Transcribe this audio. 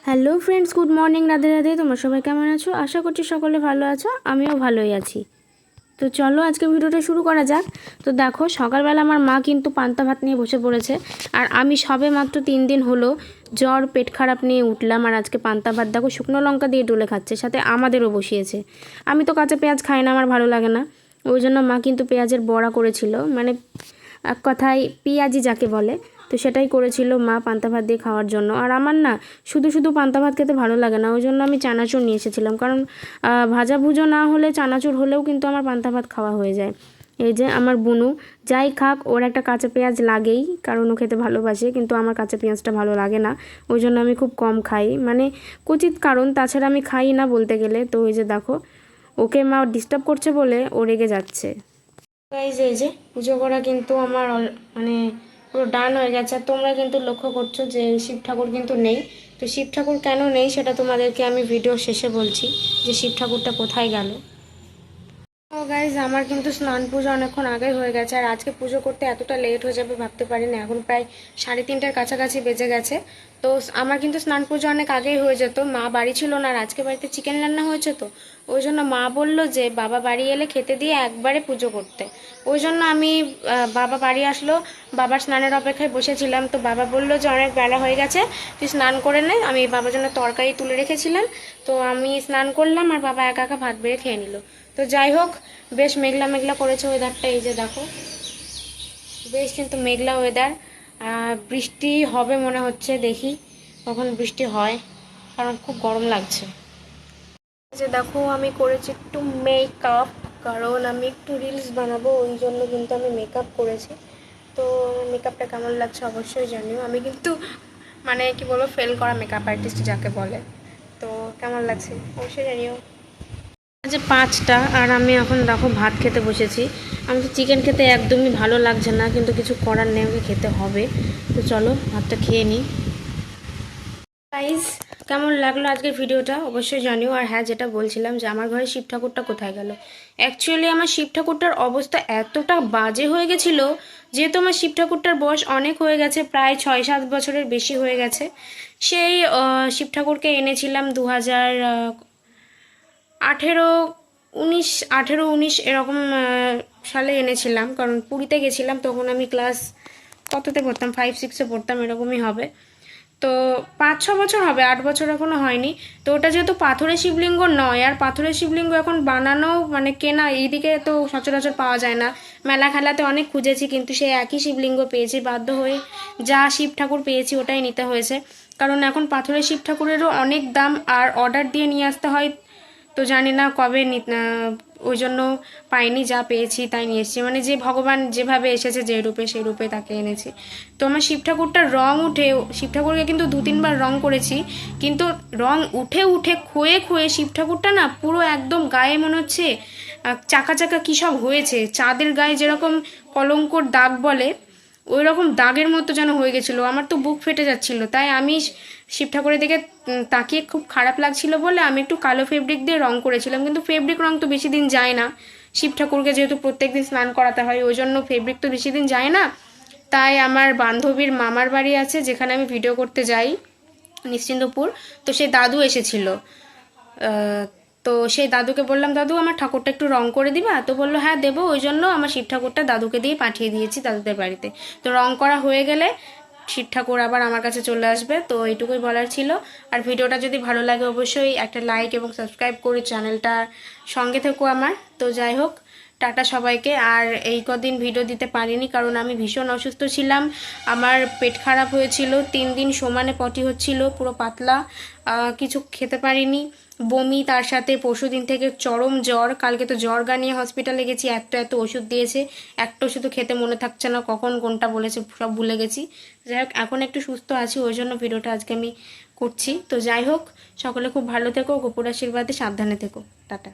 Hello friends, good morning, Radhe Radhe. তোমরা সবাই কেমন আছো? আশা করছি সকলে ভালো আছো, আমিও ভালোই আছি। তো চলো আজকে ভিডিওটা শুরু করা যাক। তো দেখো, সকালবেলা আমার মা কিন্তু পান্তা ভাত নিয়ে বসে পড়েছে, আর আমি সবে মাত্র 3 দিন হলো জ্বর পেট খারাপ নিয়ে উঠলাম, আর আজকে পান্তা ভাত দেখো শুকনো লঙ্কা দিয়ে ডলে খাচ্ছে, সাথে আমাদেরও বসিয়েছে। আমি তো কাঁচা পেঁয়াজ খাই না, আমার ভালো লাগে না, ওই জন্য মা কিন্তু পেঁয়াজের বড়া করেছিল, মানে এক কথায় পেঁয়াজি যাকে বলে, তো সেটাই করেছিল মা পান্তা ভাত দিয়ে খাওয়ার জন্য। আর আমার না শুধু শুধু পান্তা ভাত খেতে ভালো লাগে না, ওই জন্য আমি চানাচুর নিয়ে এসেছিলাম, কারণ ভাজা ভুজো না হলে চানাচুর হলেও কিন্তু আমার পান্তা ভাত খাওয়া হয়ে যায়। এই যে আমার বুনু যাই খাক, ওর একটা কাঁচা পেঁয়াজ লাগেই, কারণ ও খেতে ভালোবাসে, কিন্তু আমার কাঁচা পেঁয়াজটা ভালো লাগে না, ওই জন্য আমি খুব কম খাই, মানে উচিত কারণ, তাছাড়া আমি খাই না বলতে গেলে। তো ওই যে দেখো, ওকে মা ডিস্টার্ব করছে বলে ও রেগে যাচ্ছে। এই যে পুজো করা কিন্তু আমার মানে পুরো ডান হয়ে গেছে। আর তোমরা কিন্তু লক্ষ্য করছো যে শিব ঠাকুর কিন্তু নেই। তো শিব ঠাকুর কেন নেই সেটা তোমাদেরকে আমি ভিডিও শেষে বলছি, যে শিব ঠাকুরটা কোথায় গেল। তো গাইজ, আমার কিন্তু স্নান পুজো অনেকক্ষণ আগেই হয়ে গেছে, আর আজকে পুজো করতে এতটা লেট হয়ে যাবে ভাবতে পারিনি। এখন প্রায় 3:30টার কাছাকাছি বেজে গেছে। তো আমার কিন্তু স্নান পুজো অনেক আগেই হয়ে যেত, মা বাড়ি ছিল না, আর আজকে বাড়িতে চিকেন রান্না হয়েছে, তো ওই জন্য মা বলল যে বাবা বাড়ি এলে খেতে দিয়ে একবারে পুজো করতে। ওই জন্য আমি বাবা বাড়ি আসলো, বাবার স্নানের অপেক্ষায় বসেছিলাম। তো বাবা বলল যে অনেক বেলা হয়ে গেছে, তুই স্নান করে নে। আমি বাবার জন্য তরকারি তুলে রেখেছিলাম, তো আমি স্নান করলাম, আর বাবা একা একা ভাত বেড়ে খেয়ে নিল। তো যাই হোক, বেশ মেঘলা মেঘলা করেছে ওয়েদারটা, এই যে দেখো, বেশ কিন্তু মেঘলা ওয়েদার। বৃষ্টি হবে মনে হচ্ছে, দেখি কখন বৃষ্টি হয়, কারণ খুব গরম লাগছে। এই যে দেখো, আমি করেছি একটু মেকআপ, কারণ আমি একটু রিলস বানাবো, ওই জন্য কিন্তু আমি মেকআপ করেছি। তো মেকআপটা কেমন লাগছে অবশ্যই জানিও। আমি কিন্তু মানে কি বলবো, ফেল করা মেকআপ আর্টিস্ট যাকে বলে। তো কেমন লাগছে অবশ্যই জানিও। যে 5টা, আর আমি এখন দেখো ভাত খেতে বসেছি। আমি তো চিকেন খেতে একদমই ভালো লাগছে না, কিন্তু কিছু করার নেই, আমাকে খেতে হবে। তো চলো ভাতটা খেয়ে নিই। গাইস, কেমন লাগলো আজকের ভিডিওটা অবশ্যই জানিও। আর হ্যাঁ, যেটা বলছিলাম যে আমার ঘরে শিব ঠাকুরটা কোথায় গেল। অ্যাকচুয়ালি আমার শিব ঠাকুরটার অবস্থা এতটা বাজে হয়ে গেছিলো, যেহেতু আমার শিব ঠাকুরটার বয়স অনেক হয়ে গেছে, প্রায় 6-7 বছরের বেশি হয়ে গেছে। সেই শিব ঠাকুরকে এনেছিলাম 2018-19 এরকম সালে এনেছিলাম, কারণ পুরীতে গেছিলাম, তখন আমি ক্লাস কততে পড়তাম, 5-6-এ পড়তাম, এরকমই হবে। তো 5-6 বছর হবে, 8 বছর এখনো হয়নি। তো ওটা যেহেতু পাথরের শিবলিঙ্গ নয়, আর পাথরের শিবলিঙ্গ এখন বানানো মানে কেনা এইদিকে তো সচরাচর পাওয়া যায় না, মেলা খেলাতে অনেক খুঁজেছি, কিন্তু সেই একই শিবলিঙ্গ পেয়েছি, বাধ্য হয়ে যা শিব ঠাকুর পেয়েছি ওটাই নিতে হয়েছে। কারণ এখন পাথরের শিব ঠাকুরেরও অনেক দাম, আর অর্ডার দিয়ে নিয়ে আসতে হয়, তো জানি না কবে ওই জন্য পাইনি, যা পেয়েছি তাই নিয়ে এসেছি, মানে যে ভগবান যেভাবে এসেছে যে রূপে সেই রূপে তাকে এনেছি। তো আমার শিব ঠাকুরটার রং উঠে, শিব ঠাকুরকে কিন্তু 2-3 বার রং করেছি, কিন্তু রং উঠে উঠে ক্ষয়ে ক্ষয়ে শিব ঠাকুরটা না পুরো একদম গায়ে মনে হচ্ছে চাকা চাকা কী সব হয়েছে, চাঁদের গায়ে যেরকম কলঙ্কর দাগ বলে ওই রকম দাগের মতো যেন হয়ে গেছিলো, আমার তো বুক ফেটে যাচ্ছিলো। তাই আমি শিব ঠাকুরের দিকে তাকিয়ে খুব খারাপ লাগছিল বলে আমি একটু কালো ফেব্রিক দিয়ে রং করেছিলাম, কিন্তু ফেব্রিক রং তো বেশি দিন যায় না, শিব ঠাকুরকে যেহেতু প্রত্যেকদিন স্নান করাতে হয়, ওই জন্য ফেব্রিক তো বেশি দিন যায় না। তাই আমার বান্ধবীর মামার বাড়ি আছে, যেখানে আমি ভিডিও করতে যাই, নিশ্চিন্তপুর, তো সেই দাদু এসেছিলো। তো সেই দাদুকে বললাম, দাদু আমার ঠাকুরটা একটু রং করে দিবা, তো বললো হ্যাঁ দেবো। ওই জন্য আমার শিব ঠাকুরটা দাদুকে দিয়ে পাঠিয়ে দিয়েছি দাদুদের বাড়িতে। তো রং করা হয়ে গেলে শিব ঠাকুর আবার আমার কাছে চলে আসবে। তো এইটুকুই বলার ছিল। আর ভিডিওটা যদি ভালো লাগে অবশ্যই একটা লাইক এবং সাবস্ক্রাইব করে চ্যানেলটার সঙ্গে থেকো আমার। তো যাই হোক, টাটা সবাইকে। আর এই কদিন ভিডিও দিতে পারিনি কারণ আমি ভীষণ অসুস্থ ছিলাম, আমার পেট খারাপ হয়েছিল, 3 দিন সমানে পটি হচ্ছিল, পুরো পাতলা, কিছু খেতে পারিনি, বমি, তার সাথে পরশুদিন থেকে চরম জ্বর। কালকে তো জ্বর গানিয়ে হসপিটালে গেছি, এত ওষুধ দিয়েছে, একটা ওষুধও খেতে মনে থাকছে না, কখন কোনটা বলেছে সব ভুলে গেছি। যাই হোক, এখন একটু সুস্থ আছি, ওই জন্য ভিডিওটা আজকে আমি করছি। তো যাই হোক, সকলে খুব ভালো থেকো, গোপুর আশীর্বাদে সাবধানে থেকো, টাটা।